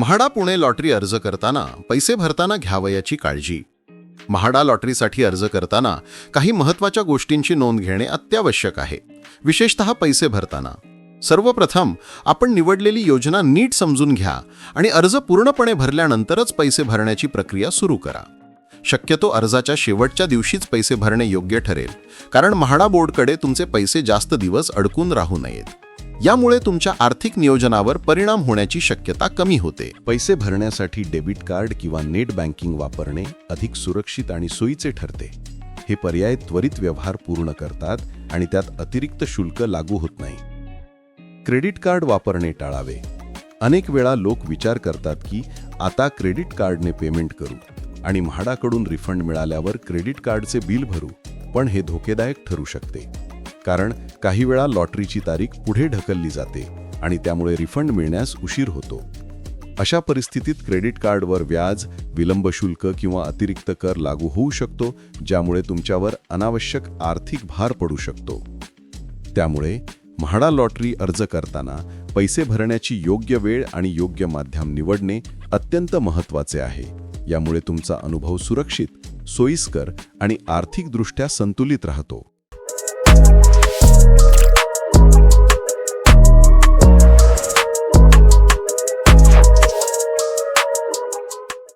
MHADA Pune lottery अर्ज करताना पैसे भरताना घ्यावयाची काळजी. म्हाडा लॉटरीसाठी अर्ज करताना काही महत्त्वाच्या गोष्टींची नोंद घेणे अत्यावश्यक आहे, विशेषतः पैसे भरताना. सर्वप्रथम आपण निवडलेली योजना नीट समजून घ्या आणि अर्ज पूर्णपणे भरल्यानंतरच पैसे भरण्याची प्रक्रिया सुरू करा. शक्यतो अर्जाच्या शेवटच्या दिवशीच पैसे भरणे योग्य ठरेल, कारण म्हाडा बोर्डकडे तुमचे पैसे जास्त दिवस अडकून राहू नयेत. यामुळे तुमच्या आर्थिक नियोजनावर परिणाम होण्याची शक्यता कमी होते. पैसे भरण्यासाठी डेबिट कार्ड किंवा नेट बँकिंग वापरणे अधिक सुरक्षित आणि सोयीचे ठरते. हे पर्याय त्वरित व्यवहार पूर्ण करतात आणि त्यात अतिरिक्त शुल्क लागू होत नाही. क्रेडिट कार्ड वापरणे टाळावे. अनेक वेळा लोक विचार करतात की आता क्रेडिट कार्डने पेमेंट करू आणि म्हाडाकडून रिफंड मिळाल्यावर क्रेडिट कार्डचे बिल भरू, पण हे धोकेदायक ठरू शकते. कारण काही वेळा लॉटरीची तारीख पुढे ढकलली जाते आणि त्यामुळे रिफंड मिळण्यास उशीर होतो. अशा परिस्थितीत क्रेडिट कार्डवर व्याज, विलंब शुल्क किंवा अतिरिक्त कर लागू होऊ शकतो, ज्यामुळे तुमच्यावर अनावश्यक आर्थिक भार पडू शकतो. त्यामुळे म्हाडा लॉटरी अर्ज करताना पैसे भरण्याची योग्य वेळ आणि योग्य माध्यम निवडणे अत्यंत महत्त्वाचे आहे. यामुळे तुमचा अनुभव सुरक्षित, सोयीस्कर आणि आर्थिकदृष्ट्या संतुलित राहतो.